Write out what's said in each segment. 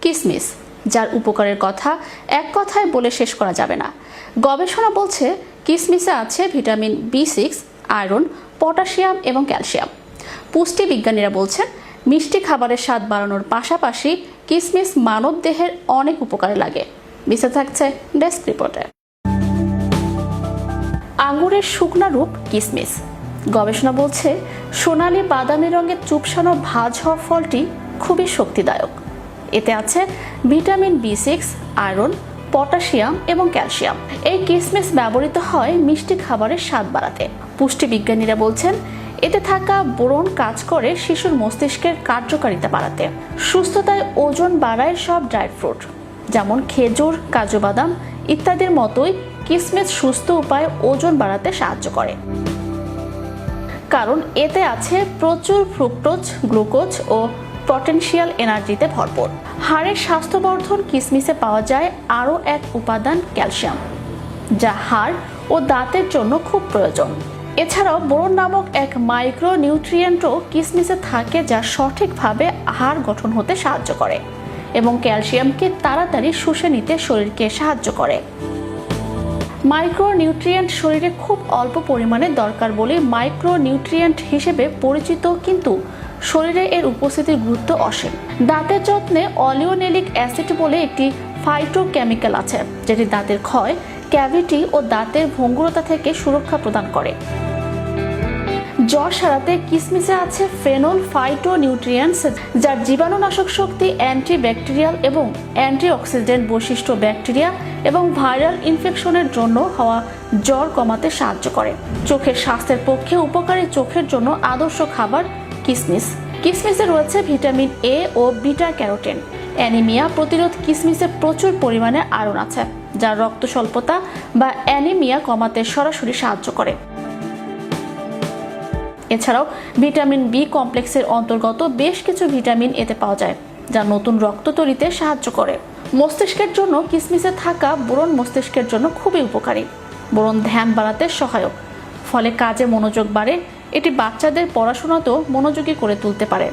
কিসমিস, যার উপকারের কথা এক কথায় বলে শেষ করা যাবে না। গবেষণা বলছে কিসমিসে আছে ভিটামিন B6, আয়রন, পটাশিয়াম এবং ক্যালসিয়াম। পুষ্টি বিজ্ঞানীরা বলছেন মিষ্টি খাবারের স্বাদ বাড়ানোর পাশাপাশি কিসমিস মানব দেহের অনেক উপকারে লাগে। বিস্তারিত থাকছে ডেস্ক রিপোর্টে। আঙ্গুরের শুকনা রূপ কিসমিস। গবেষণা বলছে সোনালী বাদামি রঙের চুপসানো ভাজ হওয়া ফলটি খুবই শক্তিদায়ক। এতে আছে ভিটামিন B6, আয়রন, পটাশিয়াম এবং ক্যালসিয়াম। এই কিসমিস ব্যবহৃত হয় মিষ্টি খাবারের স্বাদ বাড়াতে। পুষ্টি বিজ্ঞানীরা বলছেন এতে থাকা বোরন কাজ করে শিশুর মস্তিষ্কের কার্যকারিতা বাড়াতে। সুস্থতায় ওজন বাড়ায় সব ড্রাই ফ্রুট যেমন খেজুর, কাজু বাদাম ইত্যাদির মতোই কিসমিস সুস্থ উপায়ে ওজন বাড়াতে সাহায্য করে, কারণ এতে আছে প্রচুর ফ্রুক্টোজ, গ্লুকোজ ও পটেনশিয়াল এনার্জিতে ভরপুর। হাড়ের স্বাস্থ্যবর্ধন কিসমিসে পাওয়া যায় আরও এক উপাদান ক্যালসিয়াম, যা হাড় ও দাঁতের জন্য খুব প্রয়োজন। এছাড়াও বোরন নামক এক মাইক্রো নিউট্রিয়েন্টও কিসমিসে থাকে, যা সঠিকভাবে হাড় গঠন হতে সাহায্য করে এবং ক্যালসিয়ামকে তাড়াতাড়ি শুষে নিতে শরীরকে সাহায্য করে। মাইক্রো নিউট্রিয়েন্ট শরীরে খুব অল্প পরিমাণে দরকার বলে মাইক্রো নিউট্রিয়েন্ট হিসেবে পরিচিত, কিন্তু শরীরে এর উপস্থিতির গুরুত্ব অসীম। দাঁতের যত্নে অলিওনেলিক অ্যাসিড বলে একটি ফাইটোকেমিক্যাল আছে, যেটি দাঁতের ক্ষয়, ক্যাভিটি ও দাঁতের ভঙ্গুরতা থেকে সুরক্ষা প্রদান করে। জ্বর সারাতে কিসমিসে আছে ফেনল ফাইটোনিউট্রিয়েন্টস, যার জীবাণুনাশক শক্তি, অ্যান্টিব্যাকটেরিয়াল এবং অ্যান্টিঅক্সিডেন্ট বৈশিষ্ট্য ব্যাকটেরিয়া এবং ভাইরাল ইনফেকশনের জন্য হওয়া জ্বর কমাতে সাহায্য করে। চোখের স্বাস্থ্যের পক্ষে উপকারী চোখের জন্য আদর্শ খাবার কিসমিস। কিসমিসে রয়েছে ভিটামিন A ও বিটা ক্যারোটিন। অ্যানিমিয়া প্রতিরোধ কিসমিসে প্রচুর পরিমাণে আয়রন আছে, যা রক্ত স্বল্পতা বা অ্যানিমিয়া কমাতে সরাসরি সাহায্য করে। এছাড়াও ভিটামিন B কমপ্লেক্সের অন্তর্গত বেশ কিছু ভিটামিন এতে পাওয়া যায়, যা নতুন রক্ত তৈরিতে সাহায্য করে। মস্তিষ্কের জন্য কিসমিসে থাকা বোরন মস্তিষ্কের জন্য খুবই উপকারী। বোরন ধ্যান বাড়াতে সহায়ক, ফলে কাজে মনোযোগ বাড়ে। এটি বাচ্চাদের পড়াশোনাতেও মনোযোগী করে তুলতে পারে।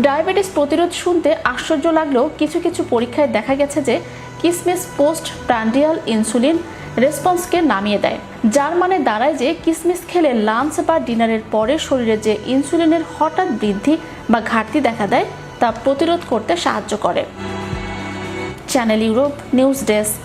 ডায়াবেটিস প্রতিরোধ শুনতে আশ্চর্য লাগলেও কিছু কিছু পরীক্ষায় দেখা গেছে যে কিসমিস পোস্ট প্রান্ডিয়াল ইনসুলিন রেসপন্সকে নামিয়ে দেয়, যার মানে দাঁড়ায় যে কিসমিস খেলে লাঞ্চ বা ডিনারের পরে শরীরে যে ইনসুলিনের হঠাৎ বৃদ্ধি বা ঘাটতি দেখা দেয় তা প্রতিরোধ করতে সাহায্য করে। Channel Europe news desk.